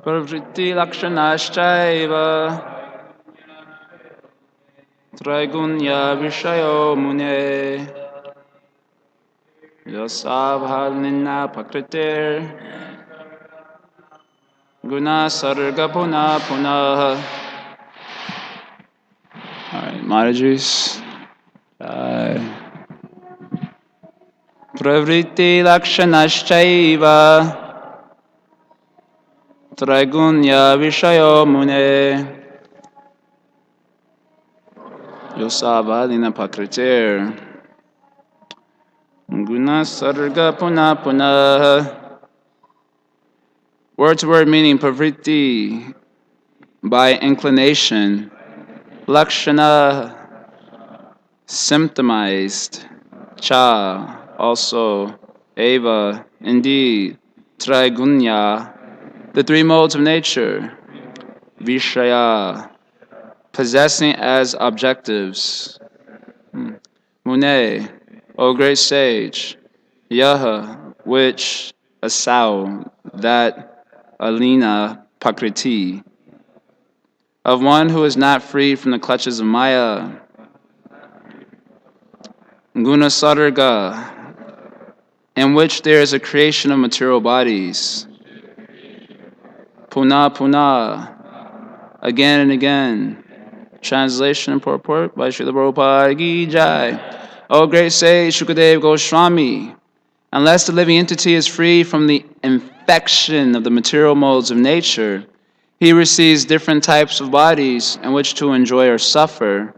pravritti lakshanashchaiva traigunya vishayo mune yasabhalnina pakritir guna sarga puna punah. All right, Mataji's. Pravritti lakshanashchaiva traigunya vishayo mune yosavadina pakritir guna sarga puna punah. Word to word meaning pravritti, by inclination, lakshana, symptomized, cha, also, eva, indeed, trigunya, the three modes of nature, vishaya, possessing as objectives, mune, O great sage, yaha, which, asau, that, alina, pakriti, of one who is not free from the clutches of Maya, guna sarga, in which there is a creation of material bodies, puna puna, again and again. Translation and purport by Srila Prabhupada Ki Jaya. O great sage Shukadev Goswami, unless the living entity is free from the infection of the material modes of nature, he receives different types of bodies in which to enjoy or suffer.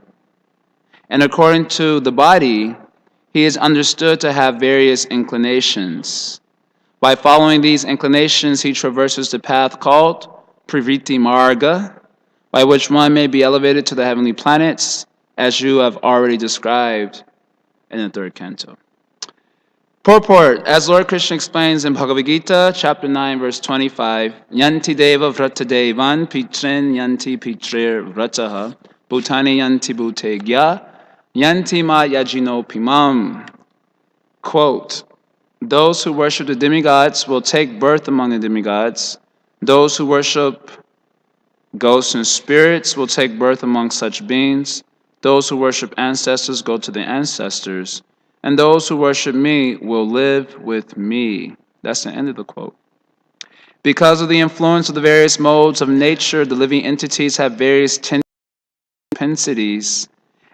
And according to the body, he is understood to have various inclinations. By following these inclinations, he traverses the path called Pravritti Marga, by which one may be elevated to the heavenly planets, as you have already described in the third canto. Purport, as Lord Krishna explains in Bhagavad Gita, chapter 9, verse 25, Yanti deva vrata devan pitrin yanti pitrir vrataha bhutani yanti bhutegya yanti ma yajino pimam. Quote, those who worship the demigods will take birth among the demigods. Those who worship ghosts and spirits will take birth among such beings. Those who worship ancestors go to the ancestors. And those who worship me will live with me. That's the end of the quote. Because of the influence of the various modes of nature, the living entities have various propensities,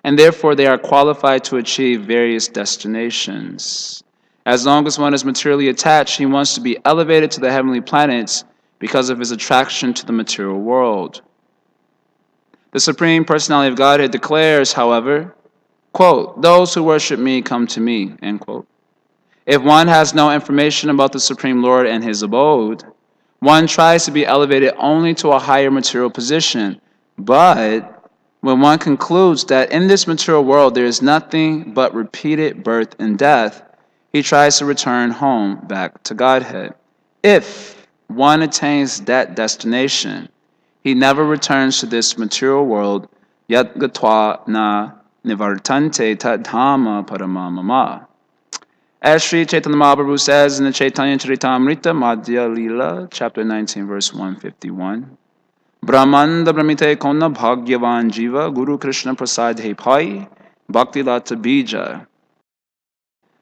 and therefore they are qualified to achieve various destinations. As long as one is materially attached, he wants to be elevated to the heavenly planets because of his attraction to the material world. The Supreme Personality of Godhead declares, however, quote, those who worship me come to me, end quote. If one has no information about the Supreme Lord and his abode, one tries to be elevated only to a higher material position. But when one concludes that in this material world there is nothing but repeated birth and death, he tries to return home back to Godhead. If one attains that destination, he never returns to this material world, yat gatva na nivartante tadhama paramamama. As Sri Chaitanya Mahaprabhu says in the Chaitanya Charitamrita Madhya Lila, chapter 19, verse 151, Brahmanda Brahmite Kona Bhagyavan Jiva Guru Krishna Prasad He Pai Bhakti Lata Bija.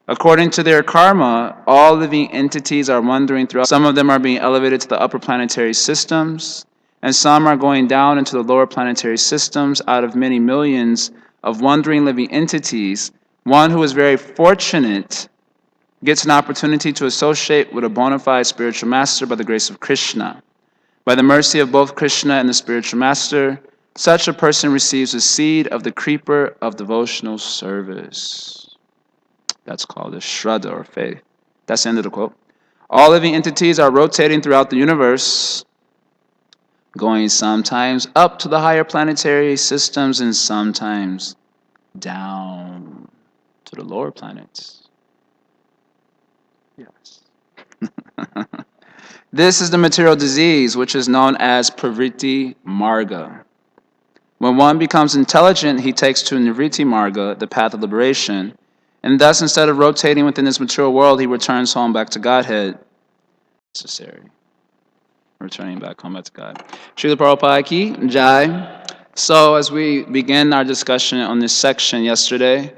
According to their karma, all living entities are wandering throughout. Some of them are being elevated to the upper planetary systems, and some are going down into the lower planetary systems. Out of many millions of wandering living entities, one who is very fortunate gets an opportunity to associate with a bona fide spiritual master by the grace of Krishna. By the mercy of both Krishna and the spiritual master, such a person receives the seed of the creeper of devotional service. That's called a Shraddha or faith. That's the end of the quote. All living entities are rotating throughout the universe, going sometimes up to the higher planetary systems and sometimes down to the lower planets. Yes. This is the material disease which is known as Pravritti Marga. When one becomes intelligent, he takes to Nivritti Marga, the path of liberation, and thus instead of rotating within this material world, he returns home back to Godhead. Necessary. returning back home to God. Srila Prabhupada ki Jai. So as we begin our discussion on this section yesterday,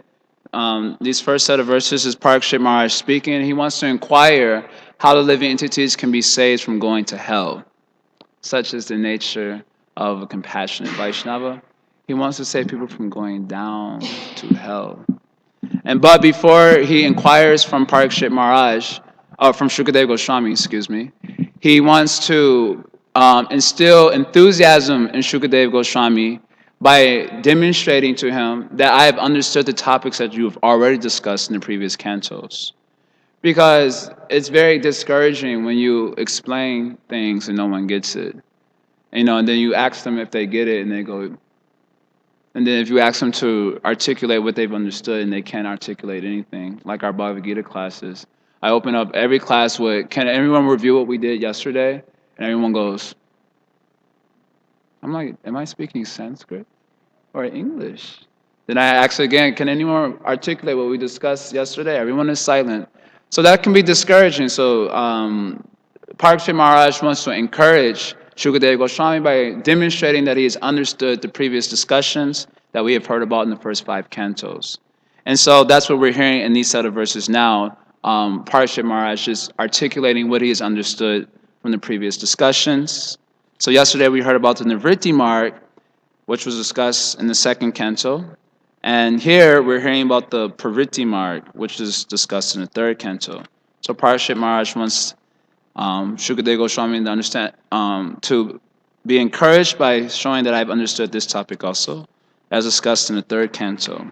these first set of verses is Parikshit Maharaj speaking. He wants to inquire how the living entities can be saved from going to hell. Such is the nature of a compassionate Vaishnava. He wants to save people from going down to hell. But before he inquires from Parikshit Maharaj, or from Shukadev Goswami, excuse me, he wants to instill enthusiasm in Shukadev Goswami by demonstrating to him that I have understood the topics that you have already discussed in the previous cantos. Because it's very discouraging when you explain things and no one gets it. And then you ask them if they get it, and they go, and then if you ask them to articulate what they've understood and they can't articulate anything, like our Bhagavad Gita classes, I open up every class with, can everyone review what we did yesterday? And everyone goes, I'm like, am I speaking Sanskrit or English? Then I ask again, can anyone articulate what we discussed yesterday? Everyone is silent. So that can be discouraging. So Parikshit Maharaj wants to encourage Shukadev Goswami by demonstrating that he has understood the previous discussions that we have heard about in the first 5 cantos. And so that's what we're hearing in these set of verses now. Parikshit Maharaj is articulating what he has understood from the previous discussions. So yesterday we heard about the Nivritti mark, which was discussed in the 2nd canto. And here we're hearing about the Pravritti mark, which is discussed in the 3rd canto. So Parikshit Maharaj wants Shukadev Goswami to understand, to be encouraged by showing that I've understood this topic also, as discussed in the 3rd canto.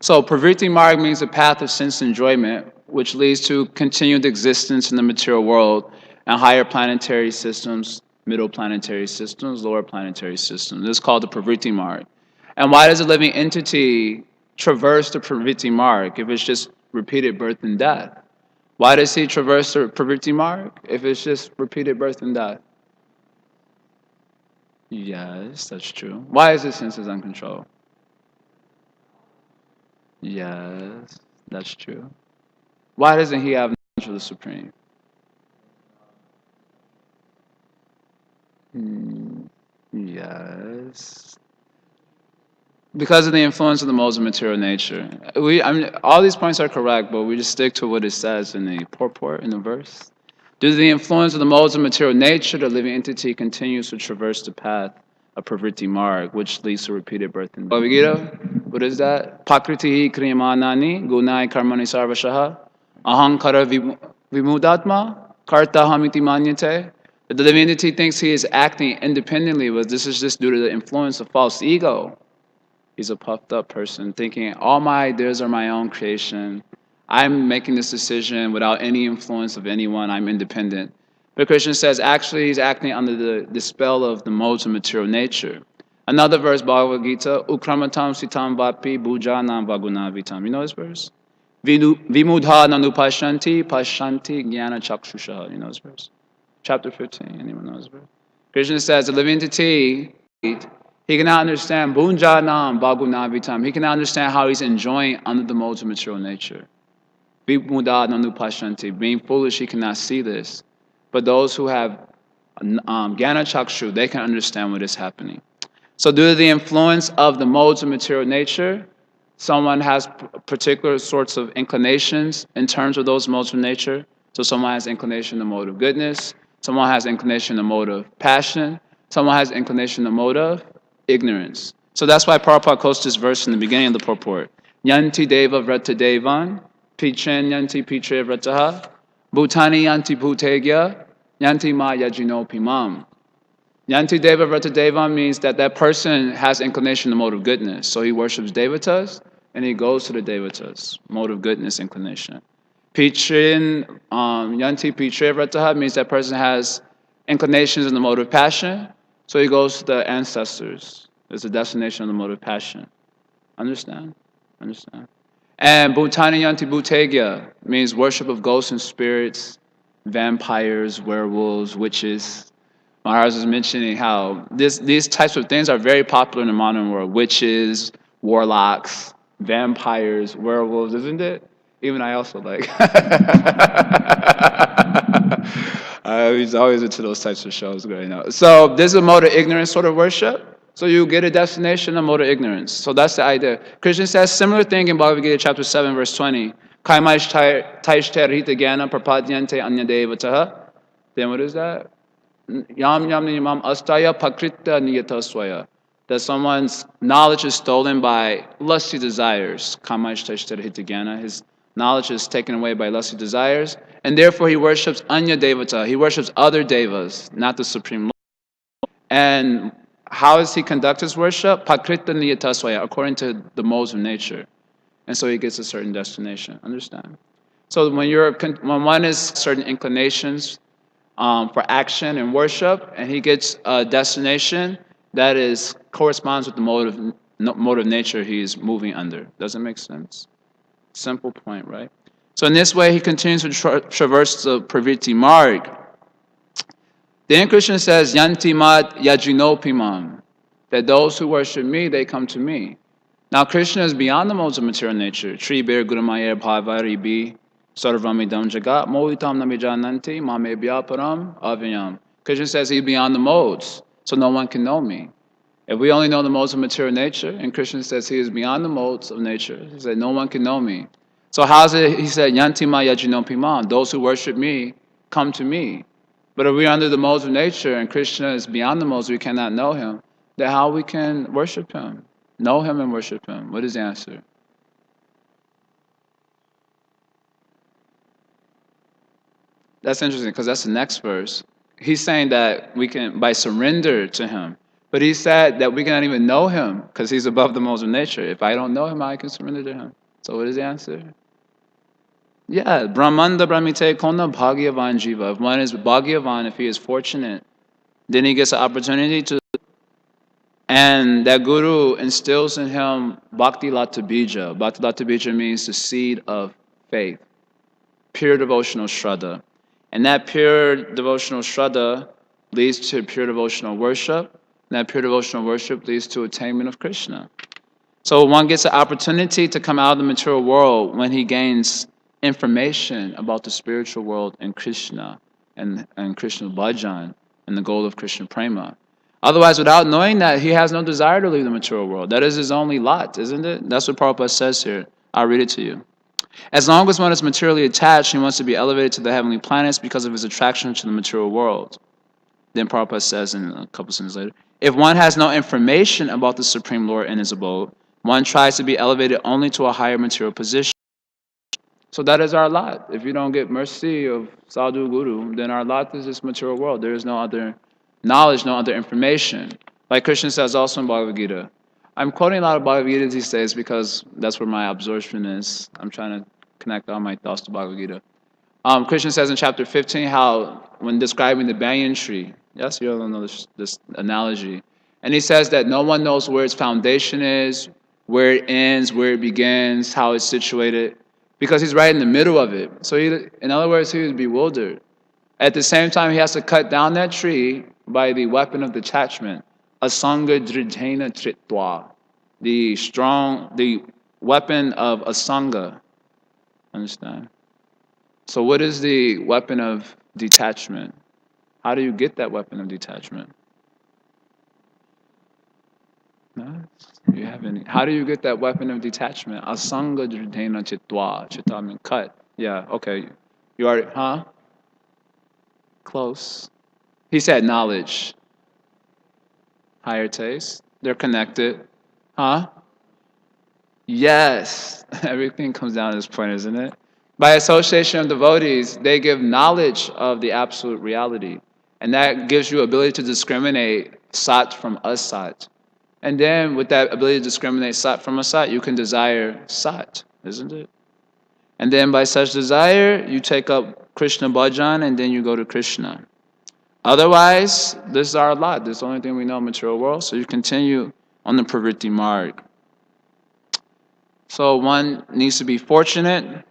So Pravritti marg means a path of sense enjoyment, which leads to continued existence in the material world and higher planetary systems, middle planetary systems, lower planetary systems. This is called the Pravritti marg. And why does a living entity traverse the Pravritti marg if it's just repeated birth and death? Why does he traverse the Pravritti marg if it's just repeated birth and death? Yes, that's true. Why is his senses uncontrolled? Yes, that's true. Why doesn't he have knowledge of the Supreme? Yes. Because of the influence of the modes of material nature. All these points are correct, but we just stick to what it says in the purport, in the verse. Due to the influence of the modes of material nature, the living entity continues to traverse the path of Pravritti marg, which leads to repeated birth and death. Bhagavad Gita, what is that? Pakritihi kriyamanani gunai karmani sarvashaha ahankara vimudatma karta hamiti manyate. The living entity thinks he is acting independently, but this is just due to the influence of false ego. He's a puffed up person thinking, all my ideas are my own creation. I'm making this decision without any influence of anyone. I'm independent. But Krishna says, actually, he's acting under the spell of the modes of material nature. Another verse, Bhagavad Gita, Ukramatam sitam vapi bhujanam vagunavitam. You know this verse? Vimudha nanupashanti pashanti jnana chakshusha. You know this verse? Chapter 15. Anyone knows this verse? Krishna says, the living entity, he cannot understand Bunjanam Bhagunavitam. He cannot understand how he's enjoying under the modes of material nature. Being foolish, he cannot see this. But those who have Jnana Chakshu, they can understand what is happening. So due to the influence of the modes of material nature, someone has particular sorts of inclinations in terms of those modes of nature. So someone has inclination in the mode of goodness. Someone has inclination in the mode of passion. Someone has inclination in the mode of ignorance. So that's why Prabhupada quotes this verse in the beginning of the purport. Yanti deva vrata devan, pichen yanti pitre vrataha, bhutani yanti bhutegya, yanti ma yajino pimam. Yanti deva vrata devan means that person has inclination in the mode of goodness. So he worships devatas, and he goes to the devatas, mode of goodness inclination. Pitrin, yanti pitre vrataha means that person has inclinations in the mode of passion. So he goes to the ancestors. There's a destination of the mode of passion. Understand? Understand? And Bhutani Yanti Bhutegya means worship of ghosts and spirits, vampires, werewolves, witches. Maharaj is mentioning how these types of things are very popular in the modern world. Witches, warlocks, vampires, werewolves, isn't it? Even I also like. He's always into those types of shows. Great. Now. So this is a mode of ignorance sort of worship. So you get a destination, a mode of ignorance. So that's the idea. Krishna says similar thing in Bhagavad Gita chapter 7, verse 20. Kaimaish taishterhita jnana prapadyante anyadevataha. Then what is that? Yam yam niyamam astaya pakrita niyata swaya. That someone's knowledge is stolen by lusty desires. Kaimaish taishterhita jnana. His knowledge is taken away by lusty desires. And therefore he worships Anya Devata. He worships other devas, not the Supreme Lord. And how does he conduct his worship? Pakrita niyatasvaya, according to the modes of nature. And so he gets a certain destination. Understand? So when one is certain inclinations for action and worship, and he gets a destination that is corresponds with the mode of nature he's moving under. Does it make sense? Simple point, right? So in this way, he continues to traverse the pravritti marg. Then Krishna says, Yanti mad yajinopimam, that those who worship me, they come to me. Now Krishna is beyond the modes of material nature. Tri bir guramayer bhavari bi sarvamidam jagat mohitam namijananti mame bhyaparam avyam. Krishna says he's beyond the modes, so no one can know me. If we only know the modes of material nature, and Krishna says he is beyond the modes of nature, he said no one can know me. So how's it? He said, Yantima yajinopimam, those who worship me, come to me. But if we're under the modes of nature and Krishna is beyond the modes, we cannot know him, then how we can worship him? Know him and worship him. What is the answer? That's interesting because that's the next verse. He's saying that we can, by surrender to him. But he said that we cannot even know him because he's above the modes of nature. If I don't know him, I can surrender to him. So what is the answer? Yeah, Brahmanda Brahmite Kona Bhagyavan Jiva. If one is Bhagyavan, if he is fortunate, then he gets an opportunity to, and that Guru instills in him Bhakti Lata Bija. Bhakti Lata Bija means the seed of faith, pure devotional Shraddha. And that pure devotional Shraddha leads to pure devotional worship. And that pure devotional worship leads to attainment of Krishna. So one gets an opportunity to come out of the material world when he gains information about the spiritual world and Krishna and Krishna Bhajan and the goal of Krishna Prema. Otherwise, without knowing that, he has no desire to leave the material world. That is his only lot, isn't it? That's what Prabhupada says here. I'll read it to you. As long as one is materially attached, he wants to be elevated to the heavenly planets because of his attraction to the material world. Then Prabhupada says in a couple sentences later, if one has no information about the Supreme Lord in his abode, one tries to be elevated only to a higher material position. So that is our lot. If you don't get mercy of Sadhu Guru, then our lot is this material world. There is no other knowledge, no other information. Like Krishna says also in Bhagavad Gita. I'm quoting a lot of Bhagavad Gita these days because that's where my absorption is. I'm trying to connect all my thoughts to Bhagavad Gita. Krishna says in chapter 15 how when describing the banyan tree, yes, you all know this analogy, and he says that no one knows where its foundation is, where it ends, where it begins, how it's situated, because he's right in the middle of it. So in other words, he was bewildered. At the same time, he has to cut down that tree by the weapon of detachment, asanga dridhena tritva, the weapon of asanga. Understand? So what is the weapon of detachment? How do you get that weapon of detachment? No? Do you have any? How do you get that weapon of detachment? Asanga dridhena chitwa. Chitta means cut. Yeah, okay. You already, huh? Close. He said knowledge. Higher taste. They're connected. Huh? Yes. Everything comes down to this point, isn't it? By association of devotees, they give knowledge of the absolute reality. And that gives you ability to discriminate sat from asat. And then with that ability to discriminate sat from asat, you can desire sat, isn't it? And then by such desire, you take up Krishna bhajan and then you go to Krishna. Otherwise, this is our lot. This is the only thing we know in the material world. So you continue on the pravritti marg. So one needs to be fortunate.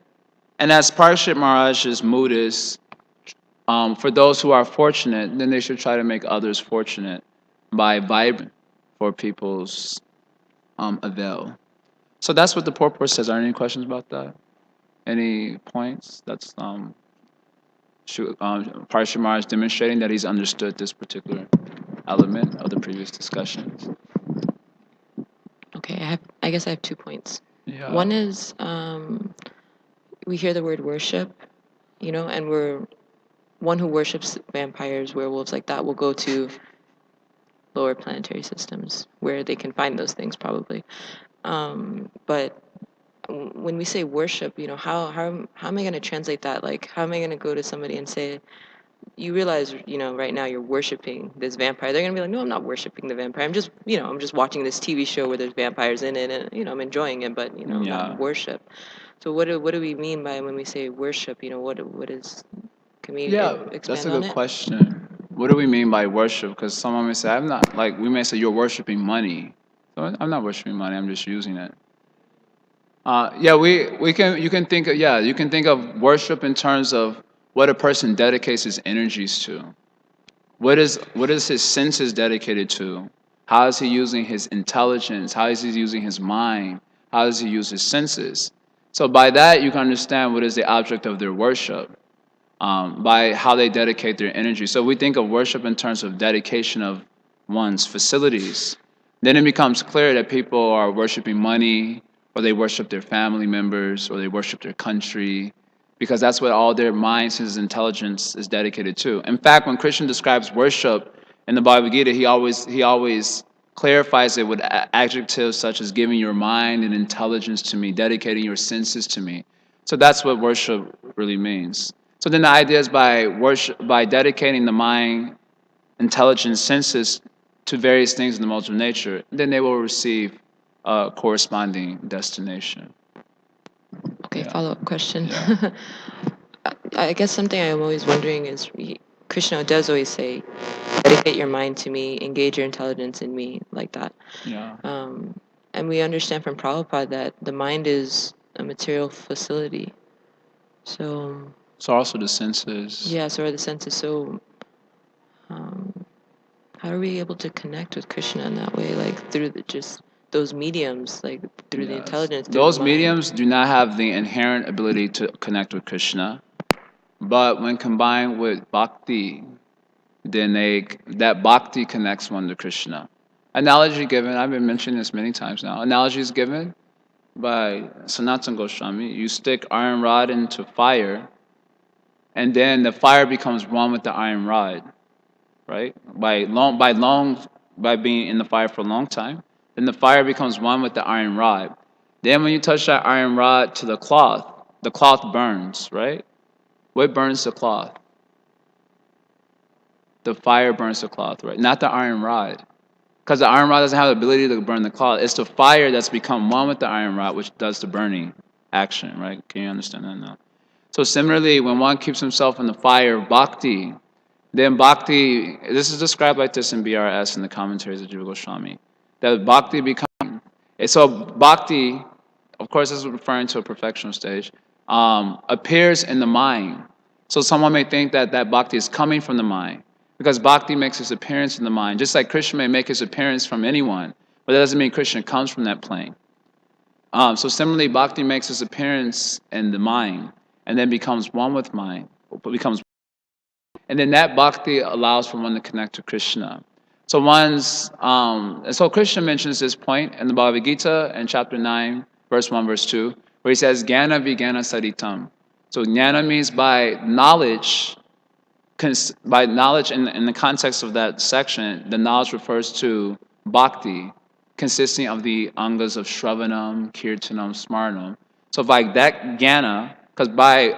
And as Parikshit Maharaj's mood is, for those who are fortunate, then they should try to make others fortunate by vibrating for people's avail. So that's what the purport says. Are there any questions about that? Any points? That's Parashimar is demonstrating that he's understood this particular element of the previous discussions. Okay, I guess I have 2 points. Yeah. One is we hear the word worship, and one who worships vampires, werewolves, like that will go to lower planetary systems where they can find those things probably. But when we say worship, how am I going to translate that? Like, how am I going to go to somebody and say, you realize, right now you're worshiping this vampire? They're going to be like, no, I'm not worshiping the vampire. I'm just watching this TV show where there's vampires in it, and I'm enjoying it, but not worship. So what do we mean by when we say worship? What is? Can we expand That's a on good it? question. What do we mean by worship? Because someone may say, I'm not, like, we may say, you're worshiping money. So I'm not worshiping money, I'm just using it. You can think of, you can think of worship in terms of what a person dedicates his energies to. What is his senses dedicated to? How is he using his intelligence? How is he using his mind? How does he use his senses? So by that, you can understand what is the object of their worship, by how they dedicate their energy. So we think of worship in terms of dedication of one's facilities. Then it becomes clear that people are worshiping money, or they worship their family members, or they worship their country, because that's what all their minds, his intelligence is dedicated to. In fact, when Krishna describes worship in the Bhagavad Gita, he always clarifies it with adjectives such as giving your mind and intelligence to me, dedicating your senses to me. So that's what worship really means. So then the idea is by dedicating the mind, intelligence, senses to various things in the multiple nature, then they will receive a corresponding destination. Okay, follow-up question. I guess something I'm always wondering is Krishna does always say, dedicate your mind to me, engage your intelligence in me, like that. Yeah. And we understand from Prabhupada that the mind is a material facility. So, So also the senses. yeah, so are the senses. So, how are we able to connect with Krishna in that way, like through just those mediums, like through the Yes. intelligence, through Those the mind? mediums do not have the inherent ability to connect with Krishna, but when combined with bhakti, then that bhakti connects one to Krishna. Analogy given, I've been mentioning this many times now. Analogy is given by Sanatana Goswami. You stick iron rod into fire, and then the fire becomes one with the iron rod, right? By being in the fire for a long time, then the fire becomes one with the iron rod. Then when you touch that iron rod to the cloth burns, right? What burns the cloth? The fire burns the cloth, right? Not the iron rod. Because the iron rod doesn't have the ability to burn the cloth. It's the fire that's become one with the iron rod which does the burning action, right? Can you understand that now? So similarly, when one keeps himself in the fire of bhakti, then bhakti, this is described like this in BRS in the commentaries of Jiva Goswami, that bhakti becomes, so bhakti, of course this is referring to a perfectional stage, appears in the mind. So someone may think that that bhakti is coming from the mind, because bhakti makes its appearance in the mind, just like Krishna may make his appearance from anyone, but that doesn't mean Krishna comes from that plane. So similarly, bhakti makes its appearance in the mind, and then becomes one with mind, and then that bhakti allows for one to connect to Krishna. So and so Krishna mentions this point in the Bhagavad Gita in chapter 9, verse 1, verse 2, where he says, Jnana vijnana saritam. So jnana means by knowledge, in the context of that section, the knowledge refers to bhakti, consisting of the angas of Shravanam, Kirtanam, Smaranam. So by that jnana, because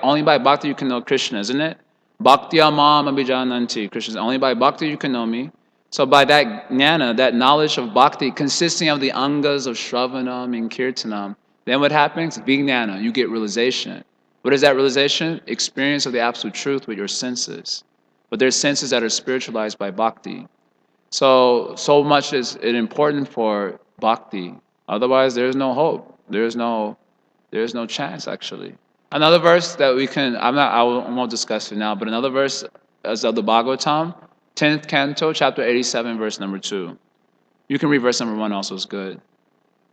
only by bhakti you can know Krishna, isn't it? Bhakti amam abhijananti. Krishna says, only by bhakti you can know me. So by that jnana, that knowledge of bhakti, consisting of the angas of Shravanam and Kirtanam, then what happens? Vijnana, you get realization. What is that realization? Experience of the absolute truth with your senses. But there's senses that are spiritualized by bhakti. So much is it important for bhakti. Otherwise, there's no hope. There's no chance actually. Another verse that we can I won't discuss it now, but another verse is of the Bhagavatam, 10th canto, chapter 87, verse number 2. You can read verse number 1 also, is good.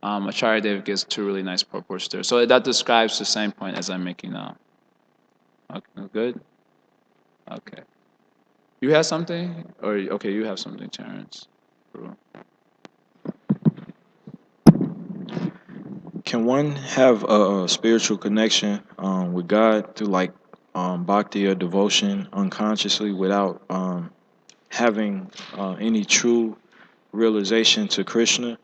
Acharya Deva gives two really nice purports there. So that describes the same point as I'm making now. Okay, good. Okay. You have something? Or, okay, you have something, Terrence. Cool. Can one have a spiritual connection with God through like bhakti or devotion unconsciously without having any true realization to Krishna?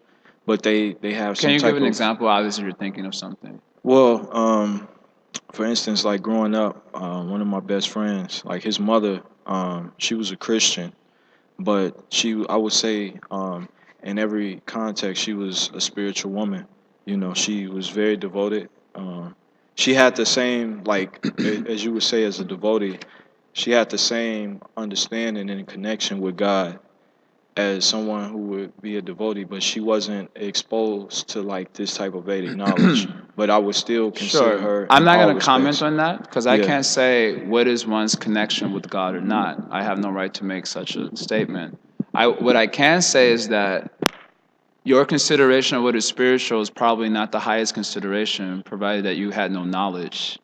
But they have Can some you give type an of example? Obviously, you're thinking of something. well, for instance, like growing up, one of my best friends, like his mother, she was a Christian, but she, I would say, in every context, she was a spiritual woman. You know, she was very devoted. She had the same, like, as you would say, as a devotee, she had the same understanding and connection with God as someone who would be a devotee, but she wasn't exposed to like this type of Vedic knowledge. But I would still consider Sure. her I'm in not all going to comment respects. on that because I Yeah. can't say what is one's connection with God or not. I have no right to make such a statement. What I can say is that your consideration of what is spiritual is probably not the highest consideration, provided that you had no knowledge.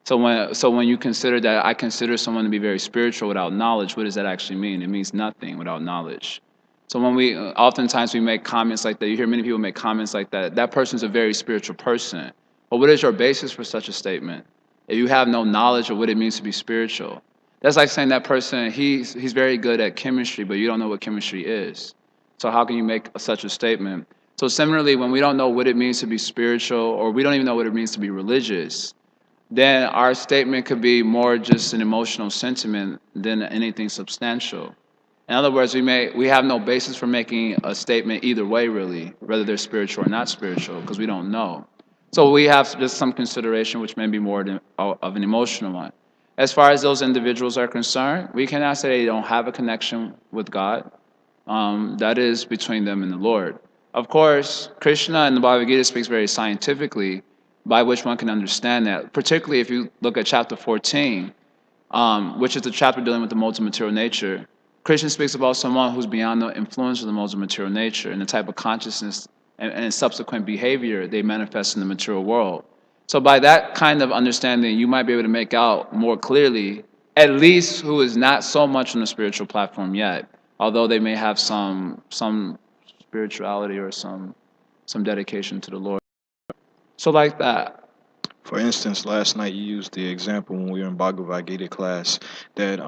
So when you consider that I consider someone to be very spiritual without knowledge, what does that actually mean? It means nothing without knowledge. So when we oftentimes we make comments like that, you hear many people make comments like that. That person's a very spiritual person. But what is your basis for such a statement? If you have no knowledge of what it means to be spiritual, that's like saying that person he's very good at chemistry, but you don't know what chemistry is. So how can you make such a statement? So similarly, when we don't know what it means to be spiritual, or we don't even know what it means to be religious, then our statement could be more just an emotional sentiment than anything substantial. In other words, we have no basis for making a statement either way, really, whether they're spiritual or not spiritual, because we don't know. So we have just some consideration, which may be more of an emotional one. As far as those individuals are concerned, we cannot say they don't have a connection with God. That is between them and the Lord. Of course, Krishna in the Bhagavad Gita speaks very scientifically, by which one can understand that. Particularly if you look at chapter 14, which is the chapter dealing with the modes of material nature. Krishna speaks about someone who's beyond the influence of the modes of material nature and the type of consciousness and subsequent behavior they manifest in the material world. So by that kind of understanding, you might be able to make out more clearly, at least who is not so much on the spiritual platform yet, although they may have some spirituality or some dedication to the Lord. So like that. For instance, last night you used the example when we were in Bhagavad Gita class that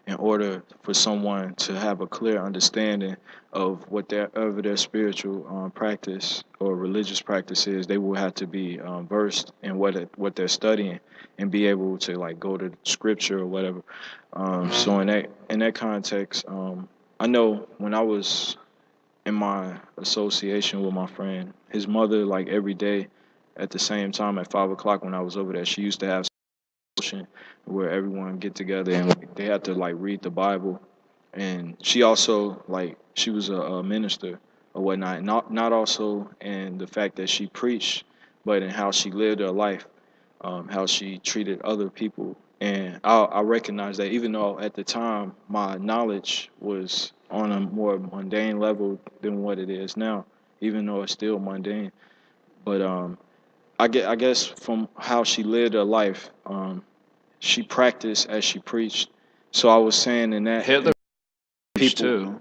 in order for someone to have a clear understanding of whatever their spiritual practice or religious practice is, they will have to be versed in what they're studying and be able to like go to scripture or whatever. So in that context, I know when I was in my association with my friend, his mother, like every day at the same time at 5 o'clock when I was over there, she used to have session where everyone get together and they had to like read the Bible. And she also like she was a minister or whatnot. Not also in the fact that she preached, but in how she lived her life, how she treated other people. And I recognize that even though at the time my knowledge was on a more mundane level than what it is now, even though it's still mundane. But I guess from how she lived her life, she practiced as she preached. So I was saying in that Hitler preached people, too.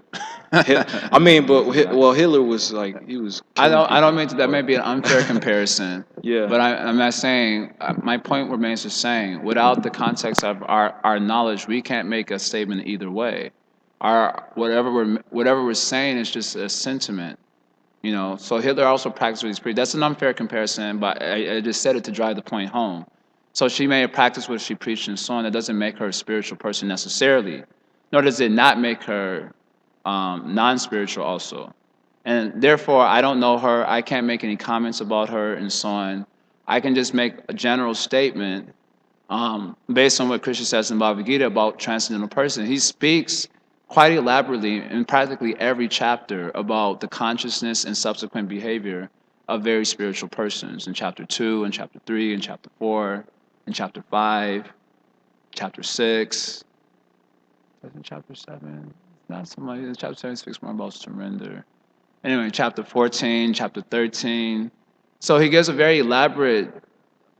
I mean, but well, Hitler was like he was killing I don't people, mean that may but be an unfair comparison, yeah. but I'm not saying, my point remains the same. Without the context of our knowledge, we can't make a statement either way. Our whatever we're saying is just a sentiment, you know. So Hitler also practiced what he's preached. That's an unfair comparison, but I just said it to drive the point home. So she may have practiced what she preached and so on. That doesn't make her a spiritual person necessarily, nor does it not make her non-spiritual also. And therefore, I don't know her. I can't make any comments about her and so on. I can just make a general statement based on what Krishna says in Bhagavad Gita about transcendental person. He speaks quite elaborately in practically every chapter about the consciousness and subsequent behavior of very spiritual persons in chapter 2, and chapter 3, and chapter 4, and chapter 5, chapter 6, in chapter 7. Not so much. Chapter 7 speaks more about surrender. Anyway, chapter 14, chapter 13. So he gives a very elaborate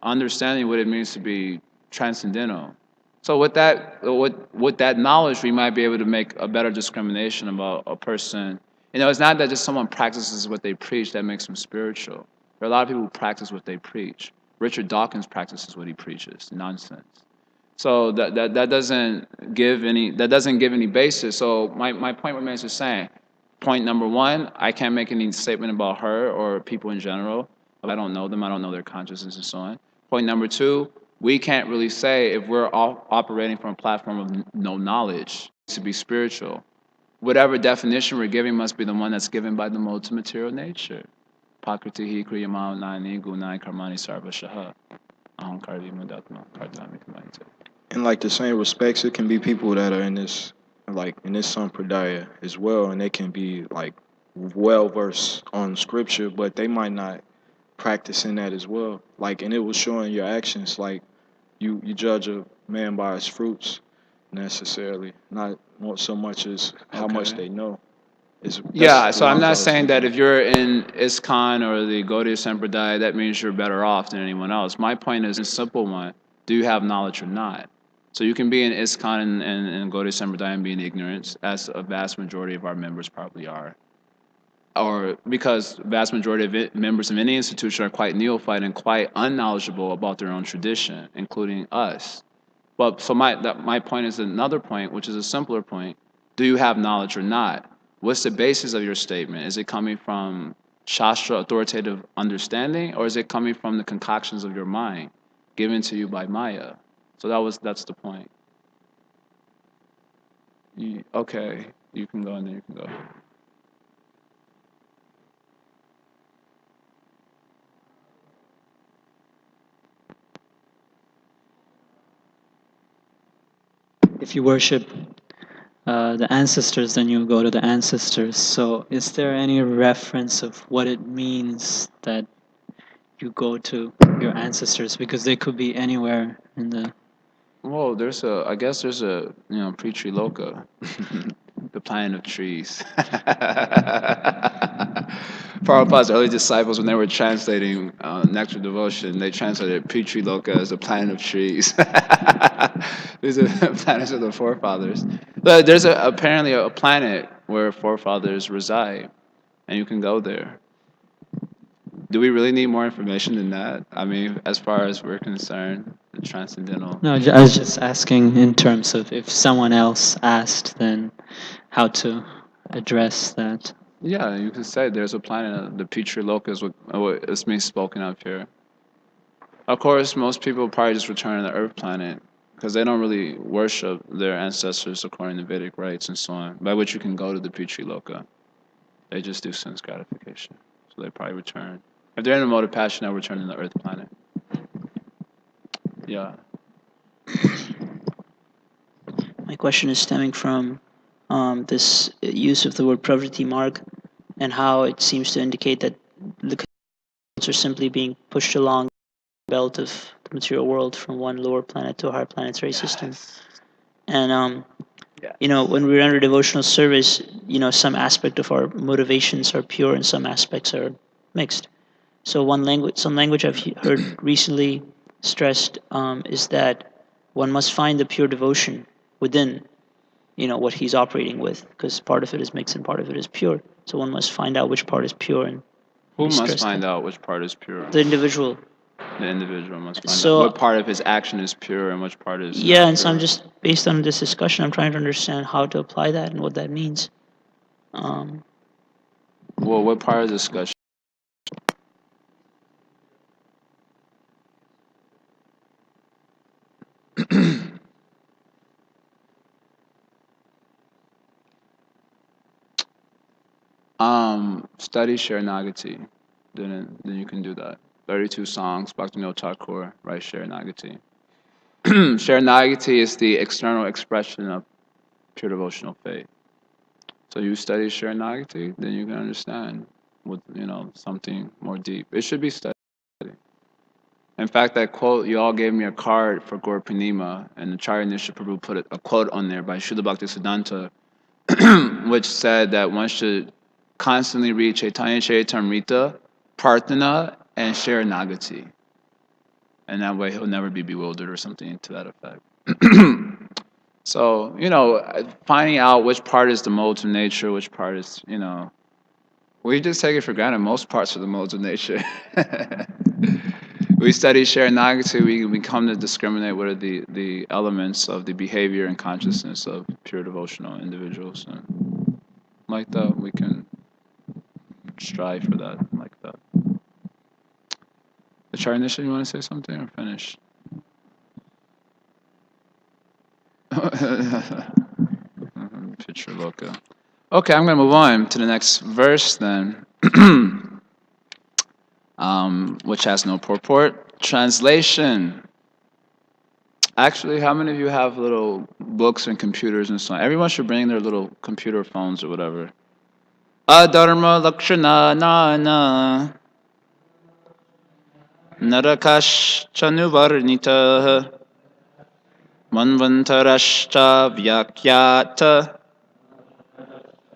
understanding of what it means to be transcendental. So with that knowledge, we might be able to make a better discrimination about a person. It's not that just someone practices what they preach that makes them spiritual. There are a lot of people who practice what they preach. Richard Dawkins practices what he preaches. Nonsense. So that doesn't give any basis. So my point remains the same. Point number one, I can't make any statement about her or people in general. I don't know them. I don't know their consciousness and so on. Point number two, we can't really say if we're all operating from a platform of no knowledge to be spiritual. Whatever definition we're giving must be the one that's given by the modes of material nature. Prakriti hi kriyamao nani gunai karmani sarvashaha. Ahankar vimudatma kartami kamaite. In like the same respects, it can be people that are in this sampradaya as well, and they can be like well versed on scripture, but they might not practice in that as well. Like, and it was showing your actions. Like, you judge a man by his fruits necessarily, not more so much as how much they know. Yeah, That's so the I'm lens I not was saying that thinking if you're in ISKCON or the Gaudiya Sampradaya, that means you're better off than anyone else. My point is a simple one. Do you have knowledge or not? So you can be in ISKCON and Gaudiya Sampradaya and be in ignorance, as a vast majority of our members probably are. Or because vast majority of members of any institution are quite neophyte and quite unknowledgeable about their own tradition, including us. But so my point is another point, which is a simpler point. Do you have knowledge or not? What's the basis of your statement? Is it coming from Shastra authoritative understanding, or is it coming from the concoctions of your mind given to you by Maya? So that's the point. Okay, you can go and then you can go. If you worship the ancestors, then you go to the ancestors. So, is there any reference of what it means that you go to your ancestors? Because they could be anywhere in the. Well, I guess there's a, Pre-tree Loka, the planet of trees. Prabhupada's early disciples, when they were translating Nectar Devotion, they translated Pre-tree Loka as a planet of trees. These are the planets of the forefathers. But there's apparently a planet where forefathers reside, and you can go there. Do we really need more information than that? I mean, as far as we're concerned, the transcendental. No, I was just asking in terms of if someone else asked, then how to address that. Yeah, you could say there's a planet, the Petri Loka is what is being spoken of here. Of course, most people probably just return to the Earth planet because they don't really worship their ancestors according to Vedic rites and so on, by which you can go to the Petri Loka. They just do sense gratification. So they probably return. If they're in a mode of passion, they'll return to the Earth planet. Yeah. My question is stemming from this use of the word pravriti marg and how it seems to indicate that the conditions are simply being pushed along the belt of the material world from one lower planet to a higher planetary system. And when we're under devotional service, some aspect of our motivations are pure and some aspects are mixed. So some language I've heard recently stressed is that one must find the pure devotion within, what he's operating with, because part of it is mixed and part of it is pure. So one must find out which part is pure and. Who must find out which part is pure? The individual. The individual must find out what part of his action is pure and which part is. Yeah, and so I'm just based on this discussion, I'm trying to understand how to apply that and what that means. Well, what part of the discussion? Study Sharanagati. Then you can do that. 32 songs, Bhaktivinoda Thakur, write Sharanagati. Sharanagati is the external expression of pure devotional faith. So you study Sharanagati, then you can understand with something more deep. It should be studied. In fact, that quote, you all gave me a card for Gaur Purnima, and the Charya Nisha Prabhu put a quote on there by Srila Bhaktisiddhanta, which said that one should constantly read Chaitanya Charitamrita, Prarthana, and Sharanagati. And that way he'll never be bewildered or something to that effect. So, finding out which part is the modes of nature, which part is, we just take it for granted. Most parts are the modes of nature. We study Sharanagati, we come to discriminate what are the elements of the behavior and consciousness of pure devotional individuals. And like that, we can strive for that, like that. The Charnisha, you want to say something or finish? Picture Loka. Okay, I'm going to move on to the next verse then, which has no purport. Translation. Actually, how many of you have little books and computers and so on? Everyone should bring their little computer phones or whatever. Adharma lakshana na na narakash chanuvarnita manvantarashcha vyakyata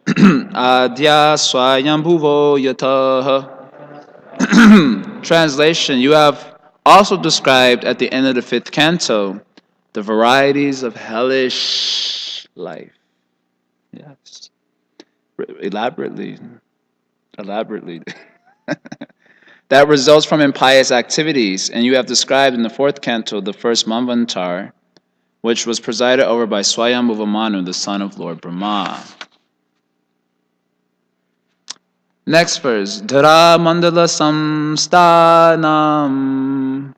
adya swayambhuvo yataha. Translation. You have also described at the end of the 5th canto the varieties of hellish life. Yes. Elaborately. That results from impious activities, and you have described in the 4th canto the first Manvantar, which was presided over by Swayambhuva Manu, the son of Lord Brahma. Next verse. Dhara mandala samsthanam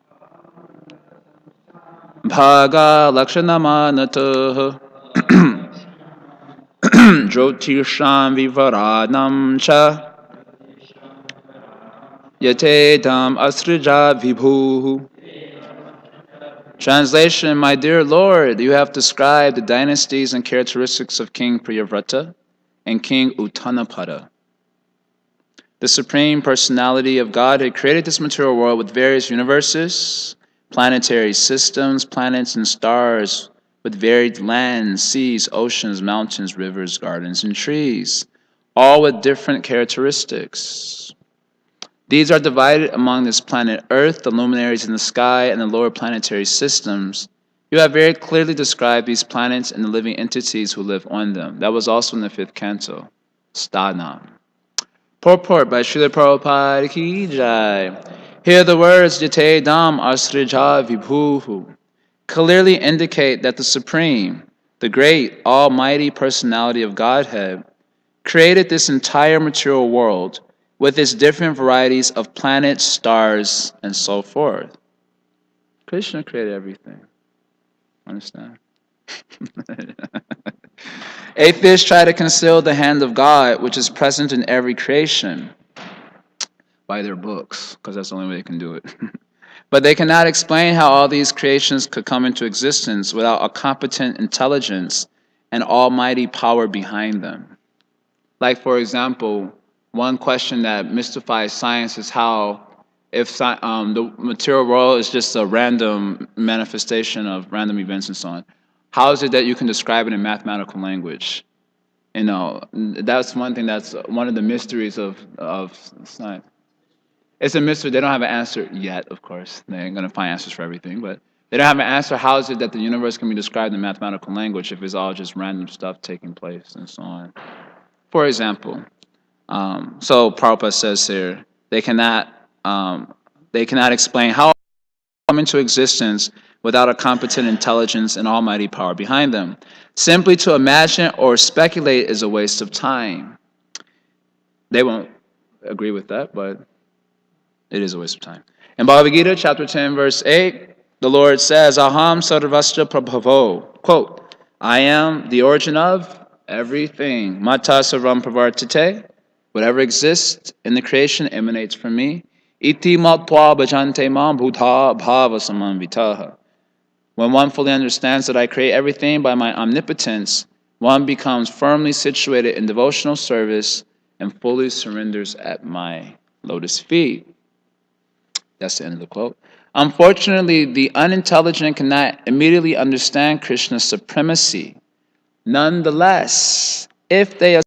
bhaga lakshanamanatuh Jyotirsham vivaranam cha yatedam asrija vibhu. Translation. My dear Lord, you have described the dynasties and characteristics of King Priyavrata and King Uttanapada. The Supreme Personality of God had created this material world with various universes, planetary systems, planets and stars, with varied lands, seas, oceans, mountains, rivers, gardens, and trees, all with different characteristics. These are divided among this planet Earth, the luminaries in the sky, and the lower planetary systems. You have very clearly described these planets and the living entities who live on them. That was also in the 5th canto, Sthanam. Purport by Srila Prabhupada Ki Jai. Here the words Jate Dam Asrija Vibhuhu clearly indicate that the Supreme, the great almighty personality of Godhead, created this entire material world with its different varieties of planets, stars, and so forth. Krishna created everything. Understand? Atheists try to conceal the hand of God, which is present in every creation, by their books, because that's the only way they can do it. But they cannot explain how all these creations could come into existence without a competent intelligence and almighty power behind them. Like, for example, one question that mystifies science is how, if the material world is just a random manifestation of random events and so on, how is it that you can describe it in mathematical language? That's one thing that's one of the mysteries of science. It's a mystery. They don't have an answer yet, of course. They ain't going to find answers for everything, but they don't have an answer. How is it that the universe can be described in mathematical language if it's all just random stuff taking place and so on? For example, so Prabhupada says here, they cannot explain how come into existence without a competent intelligence and almighty power behind them. Simply to imagine or speculate is a waste of time. They won't agree with that, but it is a waste of time. In Bhagavad Gita, chapter 10, verse 8, the Lord says, Aham sarvasya prabhavo. Quote, I am the origin of everything. Mata sarvam pravartate. Whatever exists in the creation emanates from me. Iti matva bhajante mam bhuta bhava samanvitaha. When one fully understands that I create everything by my omnipotence, one becomes firmly situated in devotional service and fully surrenders at my lotus feet. That's the end of the quote. Unfortunately, the unintelligent cannot immediately understand Krishna's supremacy. Nonetheless, if they are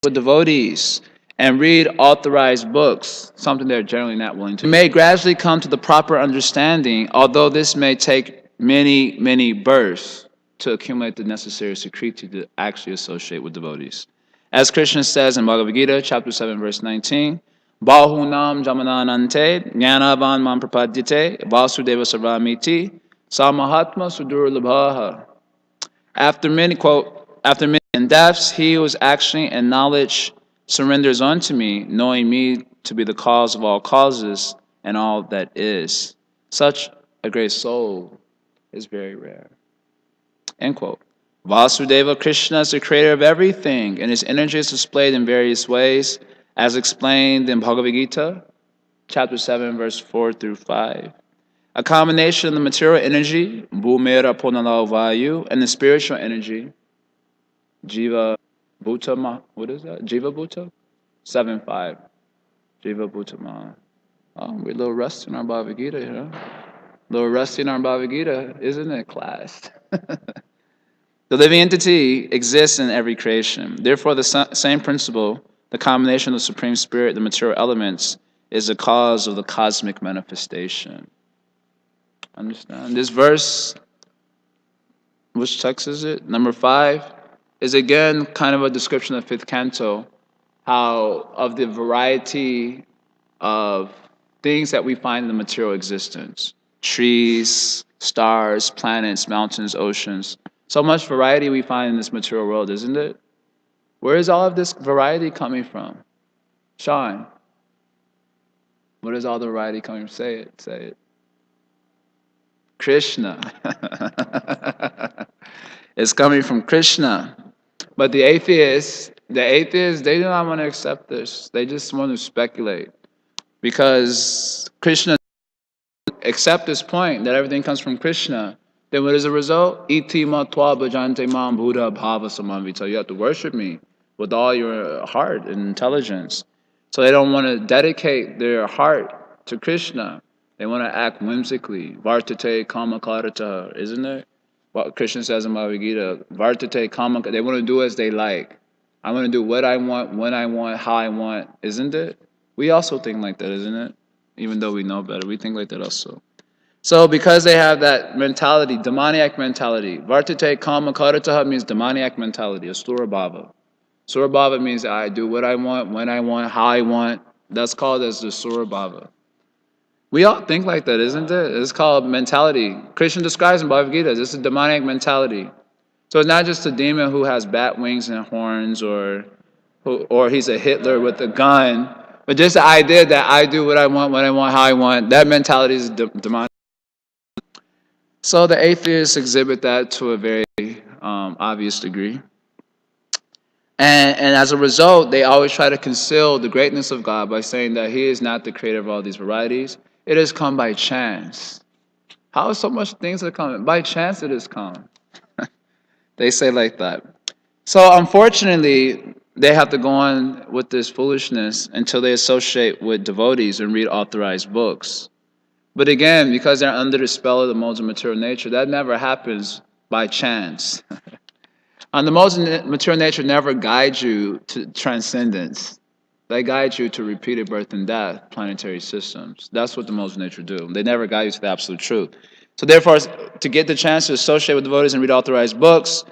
with devotees and read authorized books, something they're generally not willing to, may gradually come to the proper understanding, although this may take many, many births to accumulate the necessary Sukriti to actually associate with devotees. As Krishna says in Bhagavad Gita, chapter 7, verse 19, Bahunam Jamananante, Jnanavan Mam Prapadyate, Vasudeva Sarvamiti, Samahatma Sudurlabhaha. After many, quote, after many deaths, he who is actually in knowledge surrenders unto me, knowing me to be the cause of all causes and all that is. Such a great soul is very rare. End quote. Vasudeva Krishna is the creator of everything, and his energy is displayed in various ways, as explained in Bhagavad Gita, chapter 7, verse 4 through 5. A combination of the material energy, Bhumera Ponala Vayu, and the spiritual energy, Jiva Bhuta, what is that? Jiva Bhuta? 7-5. Jiva Bhuta Ma. Oh, we're a little rusty in our Bhagavad Gita here. Huh? A little rusty in our Bhagavad Gita, isn't it, class? The living entity exists in every creation. Therefore, the same principle, the combination of the Supreme Spirit, the material elements, is the cause of the cosmic manifestation. Understand? This verse, which text is it? Number 5, is again kind of a description of 5th canto, how of the variety of things that we find in the material existence. Trees, stars, planets, mountains, oceans. So much variety we find in this material world, isn't it? Where is all of this variety coming from? Sean, where is all the variety coming from? Say it, say it. Krishna. It's coming from Krishna. But the atheists, they do not want to accept this. They just want to speculate. Because Krishna accept this point that everything comes from Krishna, then what is the result? Iti matva bhajante mam buddha bhava samavita. You have to worship me with all your heart and intelligence. So they don't want to dedicate their heart to Krishna. They want to act whimsically. Vartate kama karata, isn't it? What Krishna says in Bhagavad Gita. Vartate kama, they want to do as they like. I want to do what I want, when I want, how I want, isn't it? We also think like that, isn't it? Even though we know better, we think like that also. So because they have that mentality, demoniac mentality, Vartate kama karataha means demoniac mentality, a sura bhava. Sura bhava means I do what I want, when I want, how I want. That's called as the sura bhava. We all think like that, isn't it? It's called mentality. Krishna describes in Bhagavad Gita, this is demoniac mentality. So it's not just a demon who has bat wings and horns, or he's a Hitler with a gun, but just the idea that I do what I want, when I want, how I want. That mentality is demonic. So the atheists exhibit that to a very obvious degree. And as a result, they always try to conceal the greatness of God by saying that He is not the creator of all these varieties. It has come by chance. How is so much things that come? By chance it has come. They say like that. So unfortunately, they have to go on with this foolishness until they associate with devotees and read authorized books. But again, because they're under the spell of the modes of material nature, that never happens by chance. And the modes of material nature never guide you to transcendence. They guide you to repeated birth and death, planetary systems. That's what the modes of nature do. They never guide you to the absolute truth. So therefore, to get the chance to associate with devotees and read authorized books,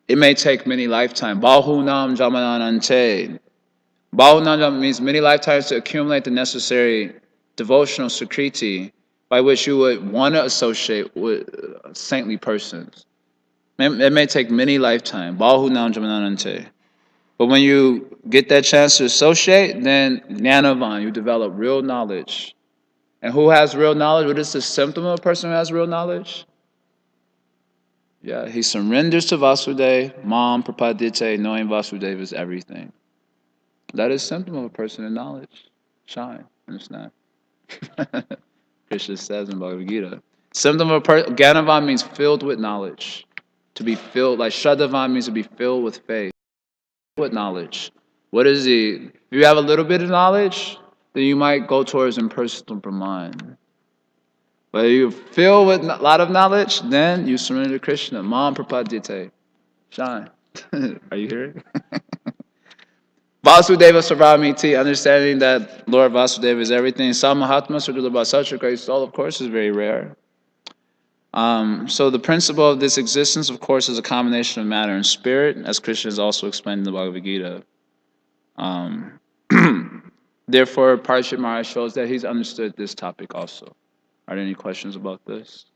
it may take many lifetimes. Bahunam Jamananante. Bahunam means many lifetimes to accumulate the necessary devotional sukriti by which you would want to associate with saintly persons. It may take many lifetimes. Bahunam Jamananante. But when you get that chance to associate, then Jnanavan, you develop real knowledge. And who has real knowledge? What is the symptom of a person who has real knowledge? Yeah, he surrenders to Vasudeva, Mam Prapadite, knowing Vasudeva is everything. That is symptom of a person in knowledge. Shine, understand? Krishna says in Bhagavad Gita. Symptom of a person, Gyanavan means filled with knowledge. To be filled, like Shraddhavan means to be filled with faith. With knowledge. What is it? If you have a little bit of knowledge, then you might go towards impersonal Brahman. But if you fill with a lot of knowledge, then you surrender to Krishna. Mam Prapadite. Shine. Are you hearing? Vasudeva Sarvamiti, understanding that Lord Vasudeva is everything. Samahatma Surdulabha, such a great soul, of course, is very rare. So the principle of this existence, of course, is a combination of matter and spirit, as Krishna has also explained in the Bhagavad Gita. Um, Therefore, Parashit Maharaj shows that he's understood this topic also. Are there any questions about this?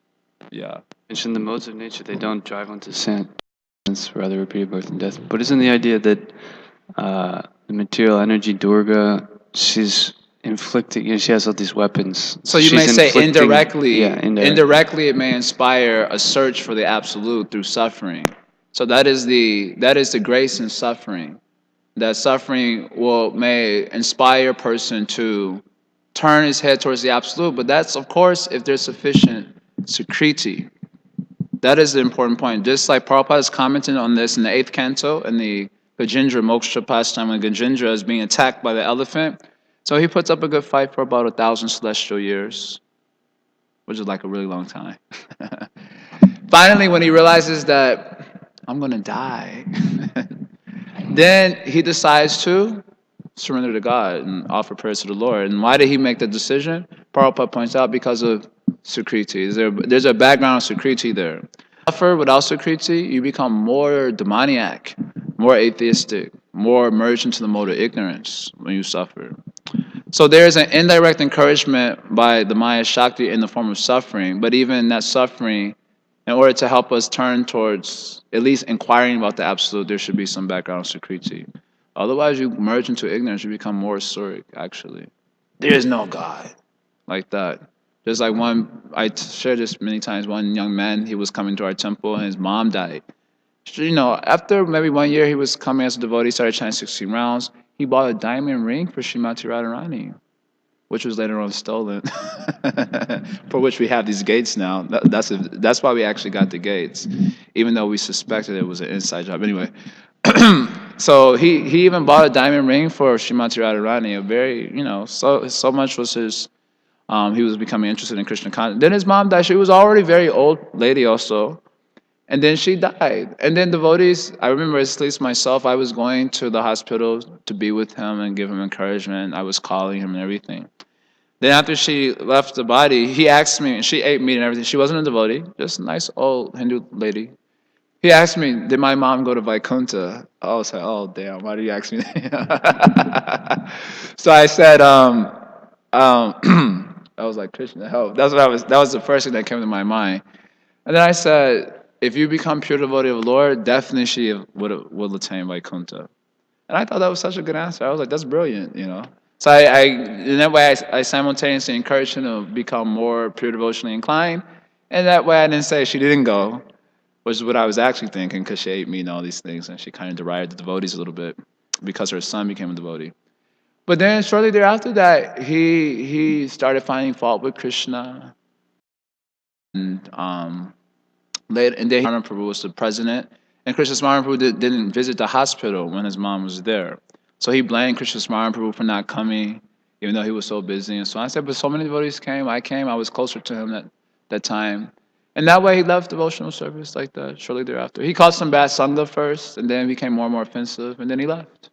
Yeah. Mention the modes of nature, they don't drive onto sense, rather repeated birth and death. But isn't the idea that the material energy, Durga, she's inflicting, she has all these weapons. So you she's may say inflicting- indirectly, Yeah, indirectly it may inspire a search for the absolute through suffering. So that is the grace in suffering. That suffering may inspire a person to turn his head towards the absolute, but that's of course if there's sufficient sukriti. That is the important point. Just like Prabhupada is commenting on this in the 8th canto, in the Gajendra Moksha pastime, when Gajendra is being attacked by the elephant. So he puts up a good fight for about 1,000 celestial years, which is like a really long time. Finally, when he realizes that I'm going to die, then he decides to surrender to God and offer prayers to the Lord. And why did he make that decision? Prabhupada points out because of Sukriti. There's a background of Sukriti there. Suffer without Sukriti, you become more demoniac, more atheistic, more merged into the mode of ignorance when you suffer. So there's an indirect encouragement by the Maya Shakti in the form of suffering, but even that suffering, in order to help us turn towards at least inquiring about the absolute, there should be some background of Sukriti. Otherwise, you merge into ignorance, you become more asuric, actually. There is no God. Like that. Just like I shared this many times, one young man, he was coming to our temple and his mom died. After maybe 1 year he was coming as a devotee, started chanting 16 rounds. He bought a diamond ring for Srimati Radharani, which was later on stolen, for which we have these gates now. That's why we actually got the gates, even though we suspected it was an inside job. Anyway, so he even bought a diamond ring for Srimati Radharani. A very, so much was his. He was becoming interested in Krishna consciousness. Then his mom died. She was already a very old lady also. And then she died. And then devotees, I remember at least myself, I was going to the hospital to be with him and give him encouragement. I was calling him and everything. Then after she left the body, he asked me, and she ate meat and everything. She wasn't a devotee, just a nice old Hindu lady. He asked me, did my mom go to Vaikuntha? I was like, oh, damn, why do you ask me that? So I said, I was like, Krishna, help. That was the first thing that came to my mind. And then I said, if you become pure devotee of the Lord, definitely she will attain Vaikuntha. And I thought that was such a good answer. I was like, that's brilliant. So in that way, I simultaneously encouraged him to become more pure devotionally inclined. And that way I didn't say she didn't go, which is what I was actually thinking, because she ate meat and all these things, and she kind of derided the devotees a little bit because her son became a devotee. But then shortly thereafter that, he started finding fault with Krishna. And and then Prabhu was the president, and Krishna Prabhu didn't visit the hospital when his mom was there. So he blamed Krishna Prabhu for not coming, even though he was so busy. And so I said, but so many devotees came, I was closer to him that time. And that way he left devotional service like that shortly thereafter. He caused some bad sangha first, and then became more and more offensive, and then he left.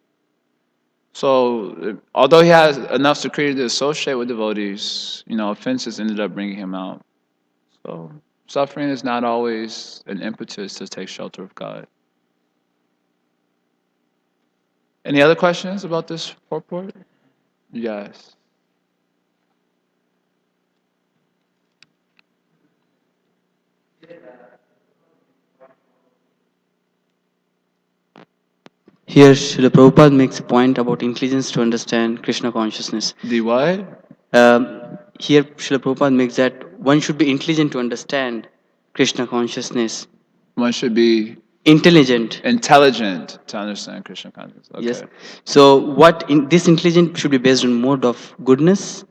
So although he has enough security to associate with devotees, offenses ended up bringing him out. So suffering is not always an impetus to take shelter of God. Any other questions about this purport? Yes. Here, Srila Prabhupada makes a point about intelligence to understand Krishna consciousness. The what? Here, Srila Prabhupada makes that one should be intelligent to understand Krishna consciousness. One should be intelligent to understand Krishna consciousness. Okay. Yes. So, this intelligence should be based on mode of goodness,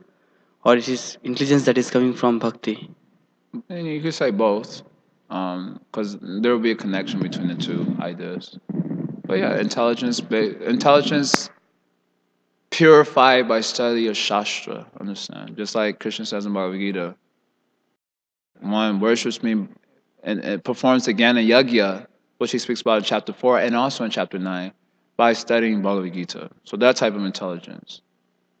or it is intelligence that is coming from bhakti? And you could say both, because there will be a connection between the two ideas. But yeah, intelligence purified by study of Shastra, understand? Just like Krishna says in Bhagavad Gita, one worships me and performs the Jnana Yagya, which he speaks about in chapter 4 and also in chapter 9, by studying Bhagavad Gita. So that type of intelligence.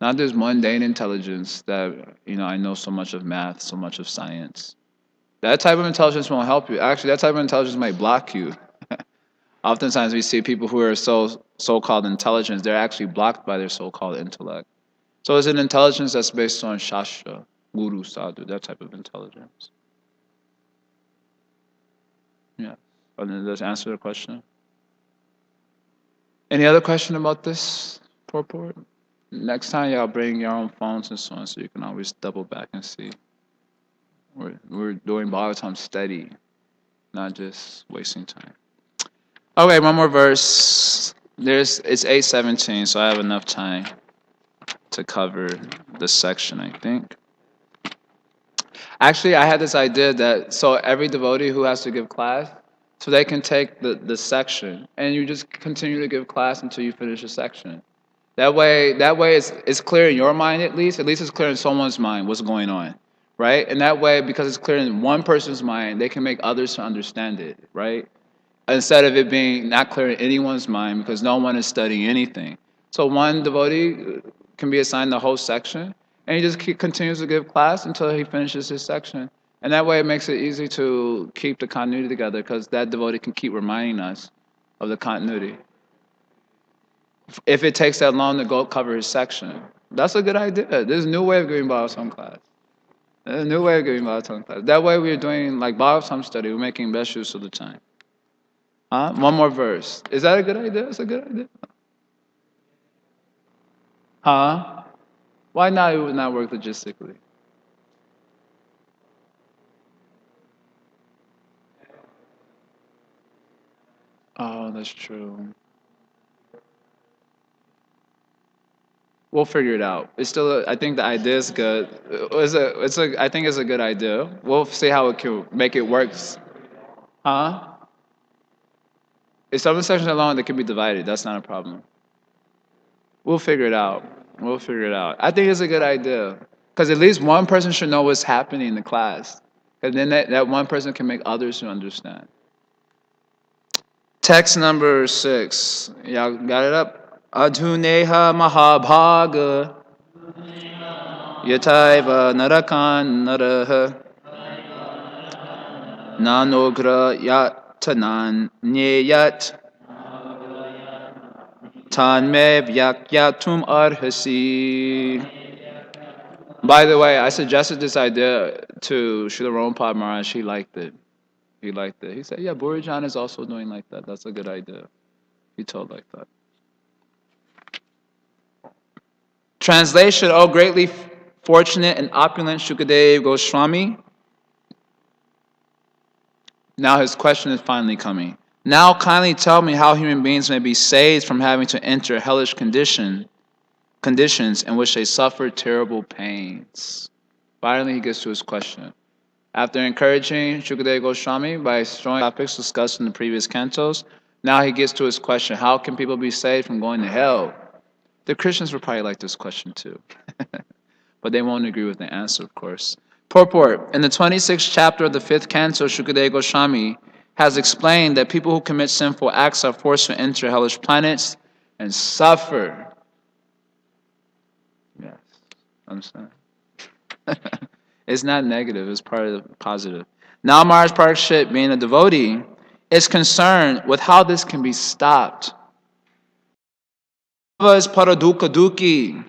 Not this mundane intelligence that, I know so much of math, so much of science. That type of intelligence won't help you. Actually, that type of intelligence might block you. Oftentimes, we see people who are so-called intelligent, they're actually blocked by their so-called intellect. So it's an intelligence that's based on shastra, guru, sadhu, that type of intelligence. Yeah. Does that answer the question? Any other question about this purport? Next time, y'all bring your own phones and so on, so you can always double back and see. We're doing Bhagavatam steady, not just wasting time. Okay, one more verse. It's 8:17, so I have enough time to cover this section, I think. Actually, I had this idea that so every devotee who has to give class, so they can take the section, and you just continue to give class until you finish a section. That way it's clear in your mind at least it's clear in someone's mind what's going on, right? And that way, because it's clear in one person's mind, they can make others to understand it, right? Instead of it being not clear in anyone's mind because no one is studying anything. So one devotee can be assigned the whole section, and he just continues to give class until he finishes his section. And that way it makes it easy to keep the continuity together because that devotee can keep reminding us of the continuity. If it takes that long to go cover his section. That's a good idea. There's a new way of giving Bhagavatam class. There's a new way of giving Bhagavatam class. That way we're doing like Bhagavatam study, we're making best use of the time. One more verse. Is that a good idea? It's a good idea. Huh? Why not? It would not work logistically. Oh, that's true. We'll figure it out. It's still. I think the idea is good. I think it's a good idea. We'll see how it can make it work. Huh? If some of the sections are long, they can be divided. That's not a problem. We'll figure it out. We'll figure it out. I think it's a good idea. Because at least one person should know what's happening in the class. And then that one person can make others to understand. Text number 6. Y'all got it up? Adhuneha mahabhaga yataiva narakan naraha nanogra yatanan nyeyat tanme vyakyatum arhasi. By the way, I suggested this idea to Srila Rompa Maharaj. He liked it. He said, yeah, Burijan is also doing like that. That's a good idea. He told like that. Translation, oh, greatly fortunate and opulent Shukadev Goswami. Now his question is finally coming. Now kindly tell me how human beings may be saved from having to enter hellish conditions in which they suffer terrible pains. Finally, he gets to his question. After encouraging Shukadeva Goswami by showing topics discussed in the previous cantos, now he gets to his question, how can people be saved from going to hell? The Christians would probably like this question too. But they won't agree with the answer, of course. Purport. In the 26th chapter of the 5th canto, Shukadeva Goswami has explained that people who commit sinful acts are forced to enter hellish planets and suffer. Yes, understand? It's not negative, it's part of the positive. Now Maharaj Parikshit, being a devotee, is concerned with how this can be stopped. Is paraduka duki.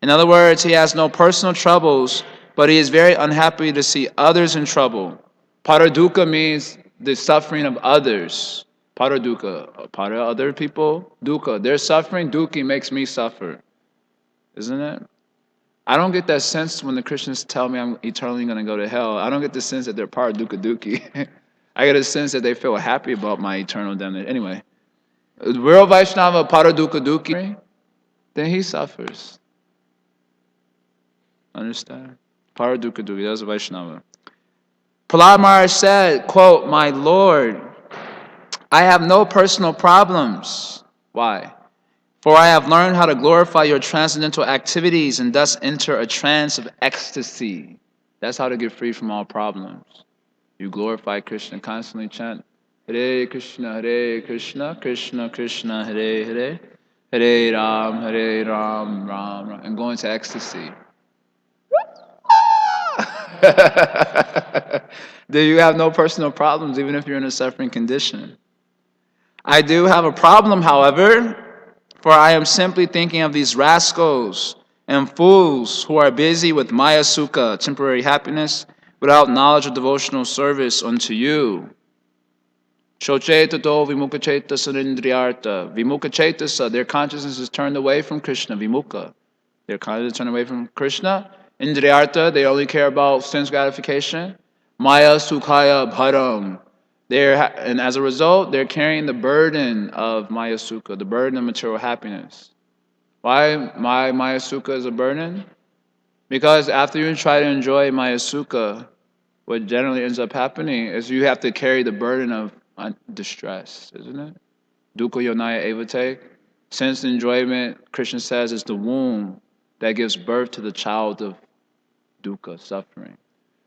In other words, he has no personal troubles, but he is very unhappy to see others in trouble. Paraduka means the suffering of others. Paraduka, para other people, dukkha. Their suffering, dukkha makes me suffer. Isn't it? I don't get that sense when the Christians tell me I'm eternally going to go to hell. I don't get the sense that they're paraduka dukkha. I get a sense that they feel happy about my eternal damnation. Anyway, real Vaishnava paraduka dukkha, then he suffers. Understand? Paraduka dukkha, that's a Vaishnava. Prahlad Maharaj said, quote, my Lord, I have no personal problems. Why? For I have learned how to glorify your transcendental activities and thus enter a trance of ecstasy. That's how to get free from all problems. You glorify Krishna, constantly chant Hare Krishna, Krishna Krishna, Hare Hare, Hare Ram, Ram Ram, and go into ecstasy. Do you have no personal problems even if you're in a suffering condition? I do have a problem, however, for I am simply thinking of these rascals and fools who are busy with Maya Sukha, temporary happiness, without knowledge of devotional service unto you. Shochetato vimukacheta sanindriyarta. Vimukachetasa, their consciousness is turned away from Krishna, vimuka. Their consciousness is turned away from Krishna. Indriyarta, they only care about sense gratification. Maya sukhaya bharam. And as a result, they're carrying the burden of Maya Sukha, the burden of material happiness. Why Maya Sukha is a burden? Because after you try to enjoy Maya Sukha, what generally ends up happening is you have to carry the burden of distress, isn't it? Dukkha yonaya evate. Sense enjoyment, Krishna says, is the womb that gives birth to the child of dukkha, suffering.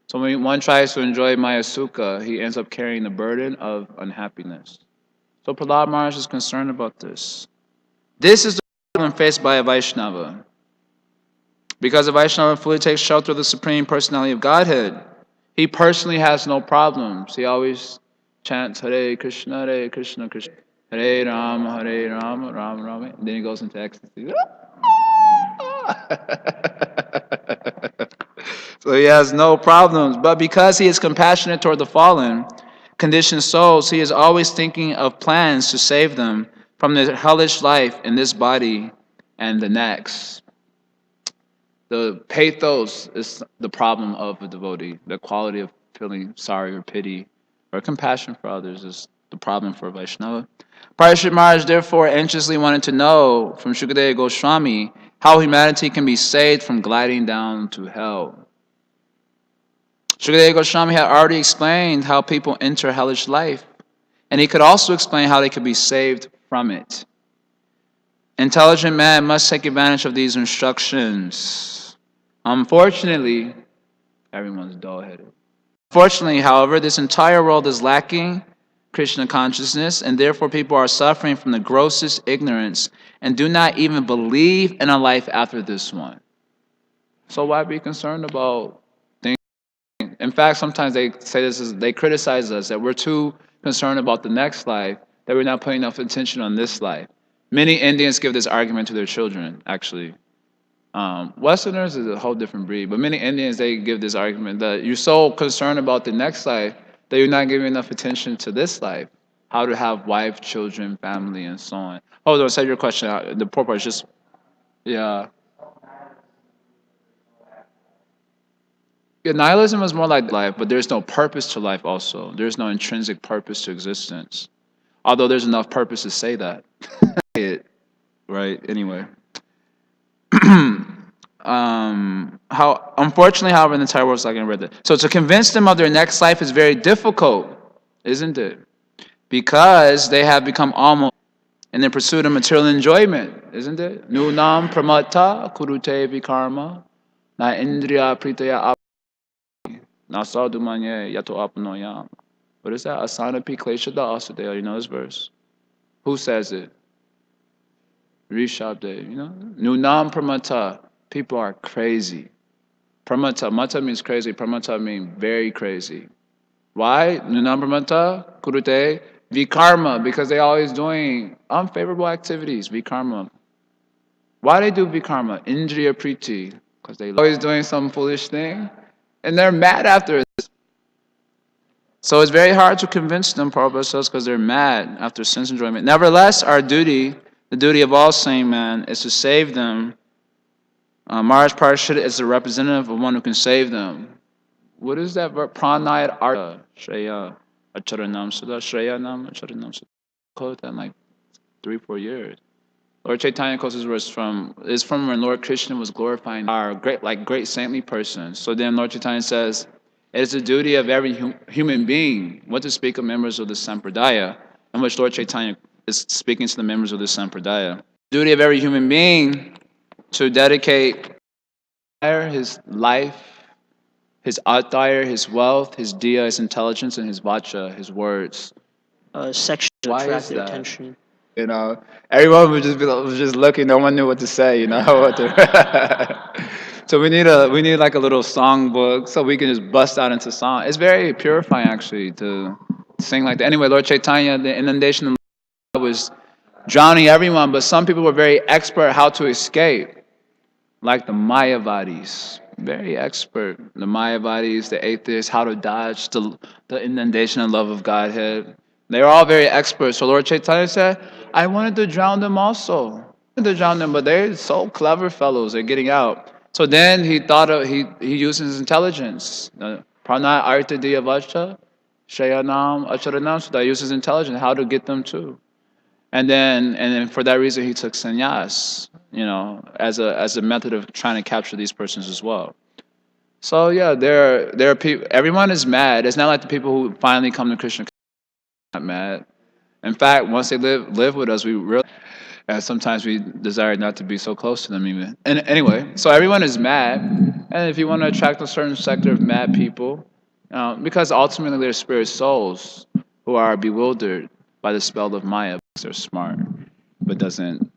So when one tries to enjoy Maya Sukha, he ends up carrying the burden of unhappiness. So Prahlad Maharaj is concerned about this. This is the problem faced by a Vaishnava. Because a Vaishnava fully takes shelter of the Supreme Personality of Godhead, he personally has no problems. He always chants Hare Krishna, Krishna, Hare Rama, Rama Rama. And then he goes into ecstasy. So he has no problems. But because he is compassionate toward the fallen, conditioned souls, he is always thinking of plans to save them from the hellish life in this body and the next. The pathos is the problem of a devotee. The quality of feeling sorry or pity or compassion for others is the problem for a Vaishnava. Parashit Maharaj therefore anxiously wanted to know from Shukadeva Goswami how humanity can be saved from gliding down to hell. Shukadeva Goswami had already explained how people enter hellish life, and he could also explain how they could be saved from it. Intelligent man must take advantage of these instructions. Unfortunately, everyone's dull-headed. Unfortunately, however, this entire world is lacking Krishna consciousness, and therefore people are suffering from the grossest ignorance and do not even believe in a life after this one. So why be concerned about things? In fact, sometimes they say they criticize us that we're too concerned about the next life, that we're not putting enough attention on this life. Many Indians give this argument to their children, actually. Westerners is a whole different breed, but many Indians, they give this argument that you're so concerned about the next life that you're not giving enough attention to this life, how to have wife, children, family, and so on. Hold on, say your question. The poor part is just, yeah. Yeah, nihilism is more like life, but there's no purpose to life also. There's no intrinsic purpose to existence. Although there's enough purpose to say that. Right, anyway. How unfortunately, however, the entire world is like read that. So to convince them of their next life is very difficult, isn't it? Because they have become almost in their pursuit of material enjoyment, isn't it? Nunam pramata kurute vikarma na indriya pritaya na sadumanye yato apnoyam. What is that? Asanapi kleshada asudaya. You know this verse? Who says it? Rishabdev, you know? Nunam pramata. People are crazy. Pramata. Mata means crazy. Pramata means very crazy. Why? Nunam pramata, kurute, vikarma, because they're always doing unfavorable activities, vikarma. Why they do vikarma? Indriya priti, because they're always doing some foolish thing, and they're mad after it. So it's very hard to convince them, Prabhupada says, because they're mad after sense enjoyment. Nevertheless, our duty, the duty of all sane men, is to save them. Maharaj Parashit is the representative of one who can save them. What is that verb? Pranayat Artha. Shreya Acharanam Sudha. Shreya Nam Acharanam Sudha. Quote that in like 3-4 years. Lord Chaitanya quotes this verse from when Lord Krishna was glorifying our great saintly persons. So then Lord Chaitanya says, it is the duty of every human being, what to speak of members of the Sampradaya, in which Lord Chaitanya is speaking to the members of the Sampradaya. The duty of every human being to dedicate his life, his attire, his wealth, his diya, his intelligence, and his vacha, his words. Section to Why attract is their that? attention. You know, everyone was just looking. No one knew what to say. You know what to. So we need like a little song book so we can just bust out into song. It's very purifying actually to sing like that. Anyway, Lord Chaitanya, the inundation was drowning everyone, but some people were very expert how to escape, like the Mayavadis. Very expert. The Mayavadis, the atheists, how to dodge the inundation and love of Godhead. They were all very expert. So Lord Chaitanya said, I wanted to drown them also. To drown them, but they're so clever fellows. They're getting out. So then he thought of he used his intelligence. Pranay Arta Diyavacha, Shayanam Acharanam. So that uses intelligence, how to get them too. And then for that reason he took sannyas, as a method of trying to capture these persons as well. So yeah, there are people. Everyone is mad. It's not like the people who finally come to Krishna are not mad. In fact, once they live with us, we realize, and sometimes we desire not to be so close to them even. And anyway, so everyone is mad, and if you want to attract a certain sector of mad people, because ultimately they're spirit souls who are bewildered by the spell of Maya because they're smart, but doesn't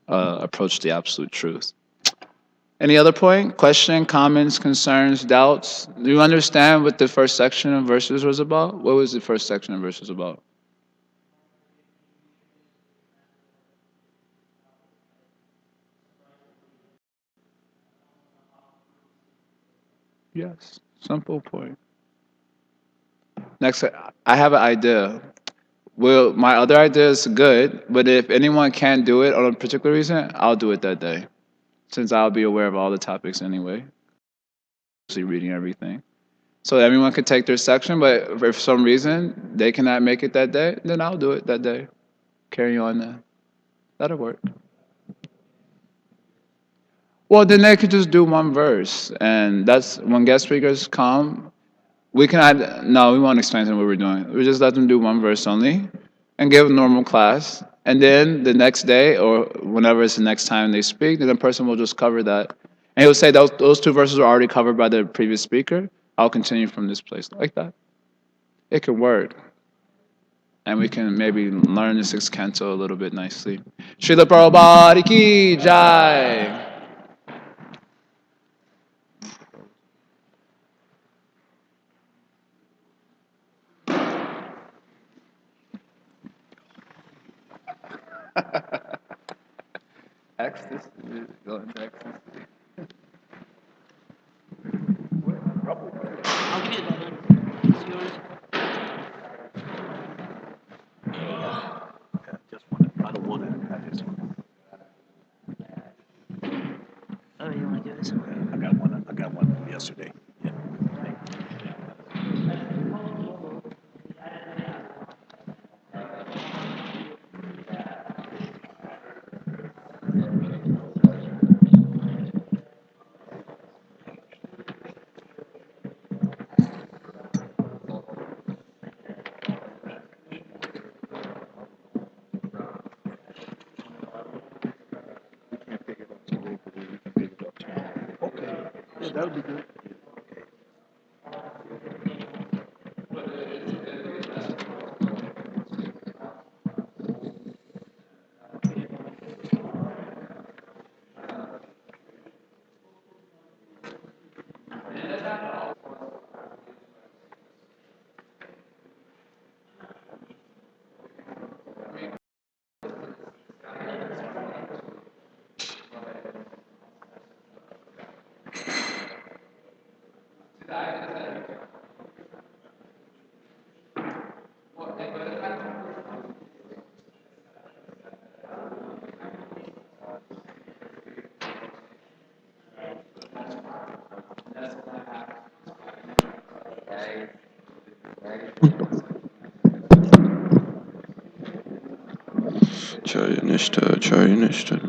approach the absolute truth. Any other point? Question, comments, concerns, doubts? Do you understand what the first section of verses was about? What was the first section of verses about? Yes. Simple point. Next, I have an idea. Well, my other idea is good, but if anyone can't do it on a particular reason, I'll do it that day, since I'll be aware of all the topics anyway. Actually, reading everything. So everyone could take their section, but if for some reason they cannot make it that day, then I'll do it that day. Carry on then. That'll work. Well, then they could just do one verse, and that's when guest speakers come. We can add. No, we won't explain to them what we're doing. We just let them do one verse only, and give a normal class. And then the next day, or whenever it's the next time they speak, then the person will just cover that, and he'll say those two verses are already covered by the previous speaker. I'll continue from this place like that. It could work, and we can maybe learn the sixth canto a little bit nicely. Srila Prabhupada ki Jai. Ecstasy, going to ecstasy. I'll give you the other one. It's yours. Oh, you want to do this one? I got one from yesterday. Yeah. Okay. Yeah, that'll be good. Jaya Nishta, Jaya Nishta.